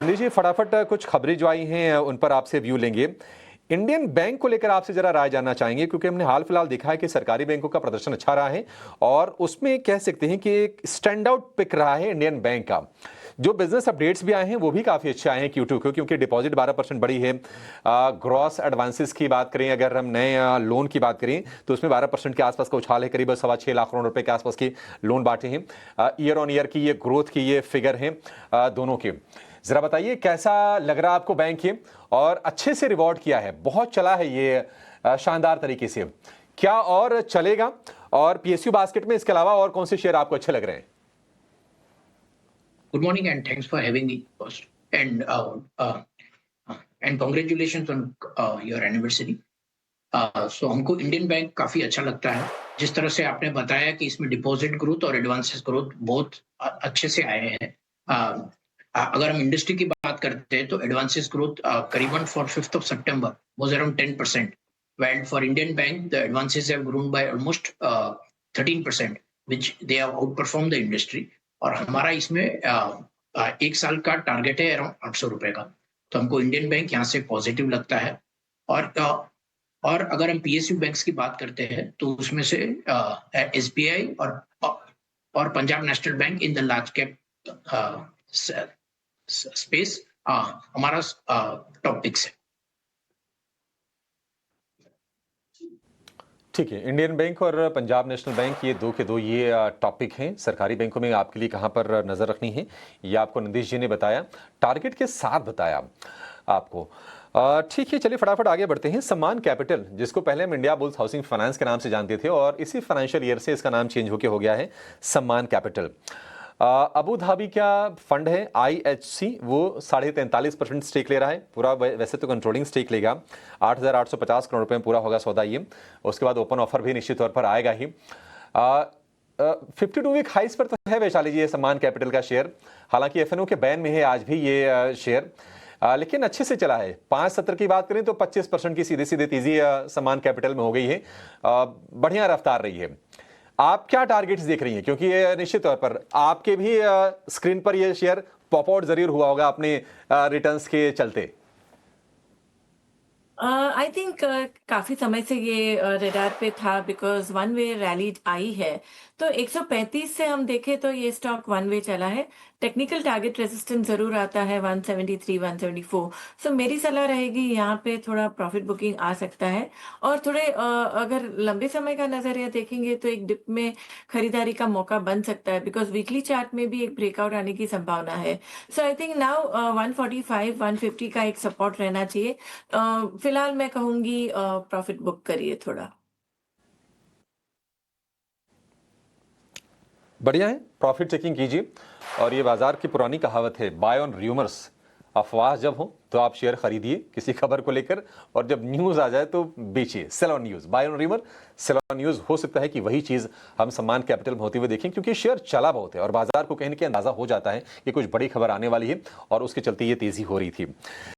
जी फटाफट कुछ खबरें जो आई हैं उन पर आपसे व्यू लेंगे। इंडियन बैंक को लेकर आपसे जरा राय जानना चाहेंगे क्योंकि हमने हाल फिलहाल देखा है कि सरकारी बैंकों का प्रदर्शन अच्छा रहा है और उसमें कह सकते हैं कि एक स्टैंड आउट पिक रहा है इंडियन बैंक का। जो बिजनेस अपडेट्स भी आए हैं वो भी काफ़ी अच्छे आए हैं Q2 को, क्योंकि डिपॉजिट 12% बढ़ी है। ग्रॉस एडवांसेस की बात करें, अगर हम नए लोन की बात करें तो उसमें 12% के आसपास का उछाल है, करीब 6.25 लाख करोड़ रुपए के आसपास के लोन बांटे हैं। ईयर ऑन ईयर की ये ग्रोथ की ये फिगर है दोनों के। जरा बताइए कैसा लग रहा है आपको बैंक ये, और अच्छे से रिवॉर्ड किया है, बहुत चला है ये शानदार तरीके से, क्या और चलेगा? और पीएसयू बास्केट में इसके अलावा और कौन से शेयर आपको अच्छे लग रहे हैं? Good morning and thanks for having me first. And congratulations on your anniversary. So हमको इंडियन बैंक काफी अच्छा लगता है। जिस तरह से आपने बताया कि इसमें डिपॉजिट ग्रोथ और एडवांसेस ग्रोथ बहुत अच्छे से आए हैं। अगर हम इंडस्ट्री की बात करते हैं तो एडवांसेस ग्रोथ करीबन for 5th of September was around 10%. While for Indian Bank, the advances have grown by almost 13%, which they have outperformed the industry. और हमारा इसमें एक साल का टारगेट है अराउंड 800 रुपए का। तो हमको इंडियन बैंक यहाँ से पॉजिटिव लगता है। और अगर हम पीएसयू बैंक्स की बात करते हैं तो उसमें से एसबीआई और Punjab national bank in the large cap space हमारा टॉप पिक्स है। ठीक है, इंडियन बैंक और पंजाब नेशनल बैंक ये दो के दो ये टॉपिक हैं। सरकारी बैंकों में आपके लिए कहां पर नजर रखनी है ये आपको नीतीश जी ने बताया, टारगेट के साथ बताया आपको। ठीक है, चलिए फटाफट आगे बढ़ते हैं। सम्मान कैपिटल, जिसको पहले हम इंडिया बुल्स हाउसिंग फाइनेंस के नाम से जानते थे और इसी फाइनेंशियल ईयर से इसका नाम चेंज होकर हो गया है सम्मान कैपिटल। अबू धाबी का फंड है IHC, वो 43.5% स्टेक ले रहा है पूरा। वैसे तो कंट्रोलिंग स्टेक लेगा। 8,850 करोड़ रुपए में पूरा होगा सौदा ये। उसके बाद ओपन ऑफर भी निश्चित तौर पर आएगा ही। 52 वीक हाइस पर तो है वैशाली जी ये सम्मान कैपिटल का शेयर। हालांकि FNO के बैन में है आज भी ये शेयर, लेकिन अच्छे से चला है। 5.70 की बात करें तो 25% की सीधे सीधे तेजी सम्मान कैपिटल में हो गई है। बढ़िया रफ्तार रही है। आप क्या टारगेट्स देख रही हैं, क्योंकि ये निश्चित तौर पर आपके भी स्क्रीन पर ये शेयर पॉप आउट जरूर हुआ होगा अपने रिटर्न्स के चलते। आई थिंक काफी समय से ये रडार पे था बिकॉज वन वे रैली आई है। तो 135 से हम देखें तो ये स्टॉक वन वे चला है। टेक्निकल टारगेट रेजिस्टेंस जरूर आता है 173 174। सो मेरी सलाह रहेगी यहाँ पे थोड़ा प्रॉफिट बुकिंग आ सकता है। और थोड़े अगर लंबे समय का नजरिया देखेंगे तो एक डिप में खरीदारी का मौका बन सकता है बिकॉज वीकली चार्ट में भी एक ब्रेकआउट आने की संभावना है। सो आई थिंक नाउ 145 150 का एक सपोर्ट रहना चाहिए। फिलहाल मैं कहूंगी प्रॉफिट बुक करिए थोड़ा। बढ़िया है, प्रॉफिट चेकिंग कीजिए। और ये बाजार की पुरानी कहावत है, बाय ऑन र्यूमर्स। अफवाह जब हो तो आप शेयर खरीदिए किसी खबर को लेकर, और जब न्यूज आ जाए तो बेचिए। Sell on news, buy on rumour, sell on news. हो सकता है कि वही चीज हम सम्मान कैपिटल में होते हुए देखें, क्योंकि शेयर चला बहुत है और बाजार को कहीं ना कहीं अंदाजा हो जाता है कि कुछ बड़ी खबर आने वाली है और उसके चलते ये तेजी हो रही थी।